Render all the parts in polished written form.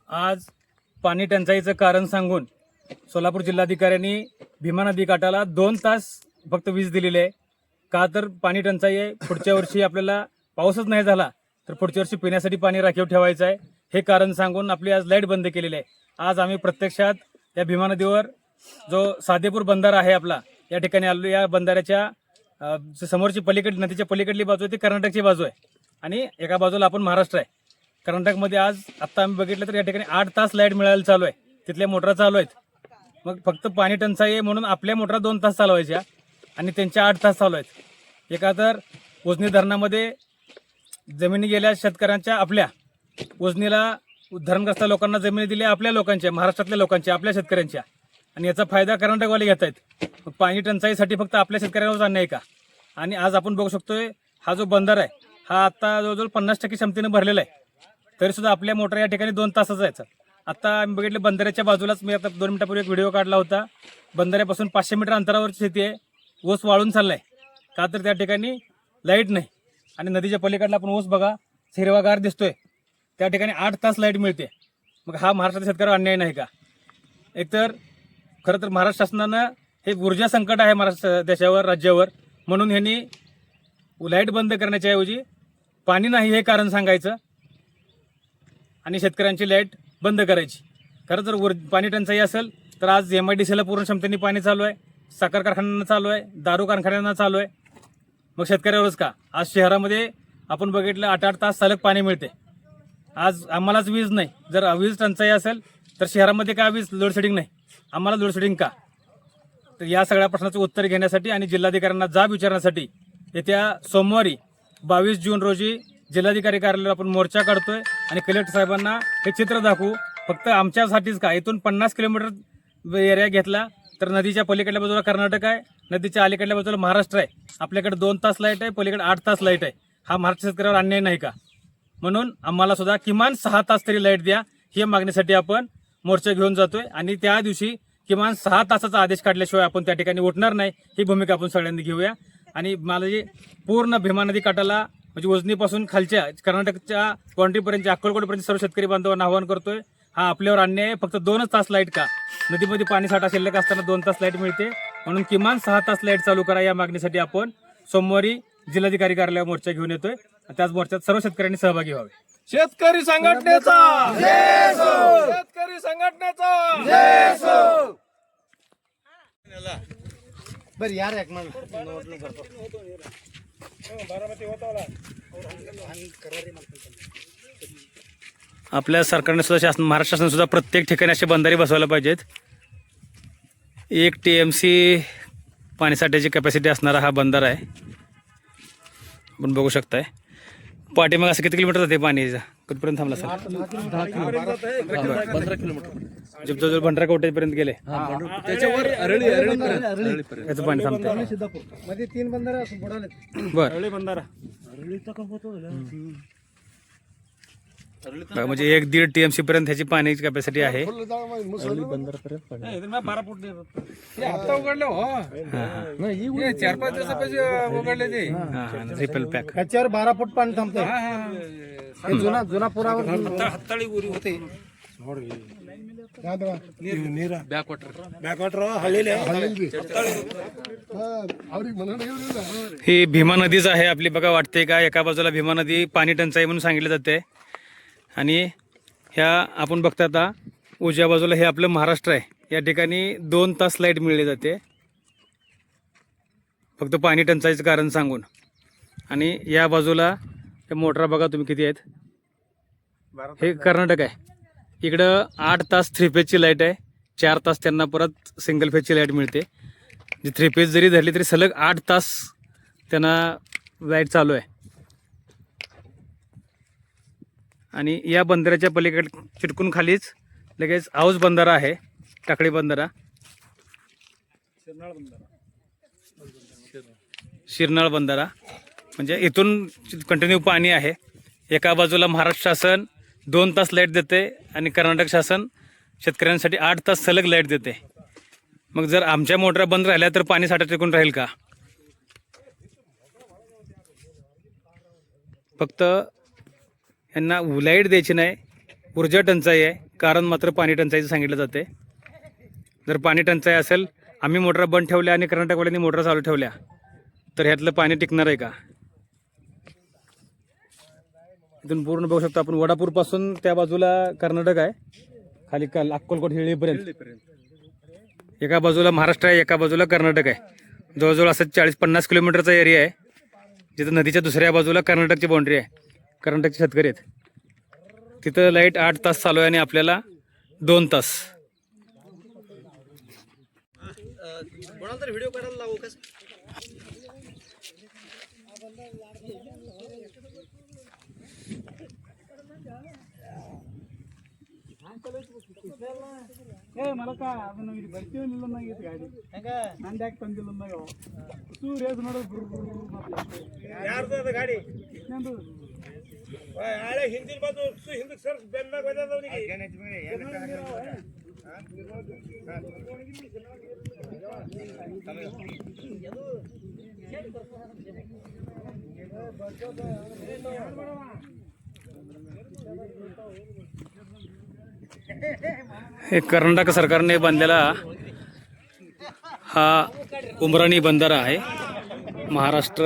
आज पाणी टंचाईचं कारण सांगून सोलापूर जिल्हाधिकाऱ्यांनी भीमा नदी काठाला 2 तास फक्त वीज दिलेली आहे. का तर पाणी टंचाई आहे. पुढच्या वर्षी आपल्याला पाऊसच नाही झाला तर पुढच्या वर्षी पिण्यासाठी पाणी राखीव ठेवायचं आहे. हे कारण सांगून आपली आज लाईट बंद केलेली आहे. आज आम्ही प्रत्यक्षात या भीमा नदीवर जो सादेपूर बंधारा आहे आपला या ठिकाणी आलो. या बंधाऱ्याच्या समोरची पलीकडली नदीच्या पलीकडली बाजू आहे ती कर्नाटकची बाजू आहे आणि एका बाजूला आपण महाराष्ट्र आहे. कर्नाटकमध्ये आज आत्ता आम्ही बघितलं तर या ठिकाणी 8 तास लाईट मिळायला चालू आहे. तिथल्या मोटरा चालू आहेत. मग फक्त पाणी टंचाई आहे म्हणून आपल्या मोटरा 2 तास चालवायच्या आणि त्यांच्या 8 तास चालू आहेत. एका तर उजनी धरणामध्ये जमिनी गेल्या शेतकऱ्यांच्या आपल्या उजनीला धरणग्रस्त लोकांना जमिनी दिल्या आपल्या लोकांच्या महाराष्ट्रातल्या लोकांच्या आपल्या शेतकऱ्यांच्या आणि याचा फायदा कर्नाटकवाले घेत आहेत. पाणी टंचाईसाठी फक्त आपल्या शेतकऱ्यांवरच अन्याय आहे का? आणि आज आपण बघू शकतोय हा जो बंधारा आहे हा आता जवळजवळ 50% क्षमतेने भरलेला आहे. तरीसुद्धा आपल्या मोटर या ठिकाणी 2 तासाचा यायचा. आता आम्ही बघितलं बंधाऱ्याच्या बाजूलाच मी आता 2 मिनिटापूर्वी एक व्हिडिओ काढला होता. बंधाऱ्यापासून 500 मीटर अंतरावरची शेती आहे. ऊस वाळून चाललाय का तर त्या ठिकाणी लाईट नाही आणि नदीच्या पलीकडला आपण ऊस बघा हिरवागार दिसतोय. त्या ठिकाणी 8 तास लाईट मिळते. मग हा महाराष्ट्राच्या शेतकऱ्यावर अन्याय नाही का? एकतर खरं तर महाराष्ट्र शासनानं हे ऊर्जा संकट आहे महाराष्ट्र देशावर राज्यावर म्हणून ह्यांनी लाईट बंद करण्याच्या ऐवजी पाणी नाही हे कारण सांगायचं आणि शेतकऱ्यांची लाईट बंद करायची. खरं जर पाणी टंचाई असेल तर आज MIDCला पूर्ण क्षमतेने पाणी चालू आहे. साखर कारखान्यांना चालू आहे. दारू कारखान्यांना चालू आहे. मग शेतकऱ्यावरच का? आज शहरामध्ये आपण बघितलं 8-8 तास सलग पाणी मिळते. आज आम्हालाच वीज नाही. जर वीज टंचाई असेल तर शहरामध्ये का वीज लोडशेडिंग नाही? आम्हाला लोडशेडिंग का? तर या सगळ्या प्रश्नाचं उत्तर घेण्यासाठी आणि जिल्हाधिकाऱ्यांना जाब विचारण्यासाठी येत्या सोमवारी 22 जून रोजी जिल्हाधिकारी कार्यालयावर आपण मोर्चा काढतोय आणि कलेक्टर साहेबांना हे चित्र दाखवू. फक्त आमच्यासाठीच का? इथून 50 किलोमीटर एरिया घेतला तर नदीच्या पलीकडल्या बाजूला कर्नाटक आहे, नदीच्या अलीकडल्या बाजूला महाराष्ट्र आहे. आपल्याकडे 2 तास लाईट आहे, पलीकडे 8 तास लाईट आहे. हा महाराष्ट्र शेतकऱ्यावर अन्याय नाही का? म्हणून आम्हाला सुद्धा किमान 6 तास तरी लाईट द्या ही मागणीसाठी आपण मोर्चा घेऊन जातोय आणि त्या दिवशी किमान 6 तासाचा आदेश काढल्याशिवाय आपण त्या ठिकाणी उठणार नाही ही भूमिका आपण सगळ्यांनी घेऊया. आणि मला जे पूर्ण भीमा नदी काठाला म्हणजे उजनीपासून खालच्या कर्नाटकच्या बाउंड्रीपर्यंत अक्कलकोटपर्यंत सर्व शेतकरी बांधवांना आवाहन करतोय. हा आपल्यावर अन्याय आहे. फक्त 2च तास लाईट का? नदीमध्ये पाणी साठा शिल्लक असताना 2 तास लाईट मिळते म्हणून किमान 6 तास लाईट चालू करा. या मागणीसाठी आपण सोमवारी जिल्हाधिकारी कार्यालयावर मोर्चा घेऊन येतोय. त्याच मोर्चात सर्व शेतकऱ्यांनी सहभागी व्हावे. शेतकरी संघटनेचा जय हो. शेतकरी संघटनेचा जय हो. बर यार एक मन नोट नाही करतो. आपल्या सरकारने सुद्धा शासन महाराष्ट्र शासन सुद्धा प्रत्येक ठिकाणी असे बंधारे बसवायला पाहिजेत. 1 TMC पाणीसाठ्याची कॅपॅसिटी असणारा हा बंधारा आहे. आपण बघू शकताय पाठीमाग असं किती किलोमीटर जाते पाणी कुठपर्यंत थांबला सर? 15 किलोमीटर जवळजवळ भंडारा कोटेपर्यंत गेले. त्याच्यावर याचं पाणी थांबतंय. मध्ये 3 बंधारे बुडाले. बरं म्हणजे 1-1.5 TMC पर्यंत ह्याची पाण्याची कॅपॅसिटी आहे. आता उघडलं हो 4-5 दिवसापासून उघडले ते ट्रिपल पॅक. त्याच्यावर 12 फूट पाणी थांबतंय. जुना पुरावर हाताळी उरी होते. ही भीमा नदीच आहे आपली. बघा वाटते का एका बाजूला भीमा नदी पाणी टंचाई म्हणून सांगितलं जाते आणि ह्या आपण बघता आता उजव्या बाजूला हे आपलं महाराष्ट्र आहे. या ठिकाणी 2 तास लाईट मिळली जाते फक्त पाणी टंचाईचं कारण सांगून. आणि या बाजूला हे मोटरा बघा तुम्ही किती आहेत. हे कर्नाटक आहे. इकडं 8 तास 3 फेजची लाईट आहे. 4 तास त्यांना परत सिंगल फेजची लाईट मिळते. जी 3 फेज जरी धरली तरी सलग 8 तास त्यांना लाईट चालू आहे. आणि या बंधाऱ्याच्या पलीकडे चिटकून खालीच लगेच हाऊस बंधारा आहे. टाकळी बंधारा, शिरनाळ बंधारा. म्हणजे इथून कंटिन्यू पाणी आहे. एका बाजूला महाराष्ट्र शासन 2 तास लाईट देते आणि कर्नाटक शासन शेतकऱ्यांसाठी 8 तास सलग लाईट देते. मग जर आमच्या मोटरा बंद राहिल्या तर पाणी साठा टिकून राहील का? फक्त यांना लाईट द्यायची नाही, ऊर्जा टंचाई आहे, कारण मात्र पाणी टंचाईचं सांगितलं जाते. जर पाणी टंचाई असेल, आम्ही मोटर बंद ठेवल्या आणि कर्नाटकवाल्यांनी मोटर चालू ठेवल्या, तर ह्यातलं पाणी टिकणार आहे का? इथून पूर्ण बघू शकतो आपण, वडापूरपासून त्या बाजूला कर्नाटक आहे, खाली अक्कलकोट हिळीपर्यंत. एका बाजूला महाराष्ट्र आहे, एका बाजूला कर्नाटक आहे. जवळजवळ असं 40-50 किलोमीटरचा एरिया आहे, जिथं नदीच्या दुसऱ्या बाजूला कर्नाटकची बाउंड्री आहे. कर्नाटकचे शेतकरी आहेत. तिथं लाईट 8 तास चालू आहे आणि आपल्याला 2 तास. कोणाला तर व्हिडिओ करायला लावू कसं? मला काय अजून भरती नाही येत गाडी, नांद्याक ತಂದಿಲ್ಲ ರೇಸ್ ಮಾಡೋದು ಯಾರ್ದು ಗಾಡಿ ಹಳೆ ಹಿಂದಿನ ಬಂದು ಹಿಂದಕ್ಕೆ ಸರ್ ಬೆನ್ನಾಗ हे कर्नाटक सरकारने बांधलेला हा उमराणी बंधारा आहे. महाराष्ट्र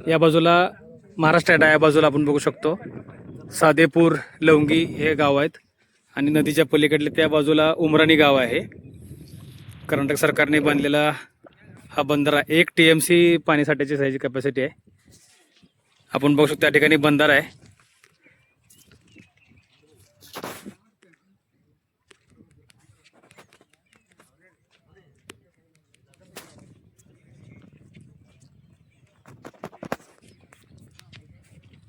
या बाजूला महाराष्ट्र आहे, या बाजूला आपण बघू शकतो सादेपूर, लवंगी हे गाव आहेत आणि नदीच्या पलीकडले त्या बाजूला उमराणी गाव आहे. कर्नाटक सरकारने बांधलेला हा बंधारा 1 TMC पाणी साठ्याची साईज कॅपॅसिटी आहे. आपण बघू शकतो त्या ठिकाणी बंधारा आहे.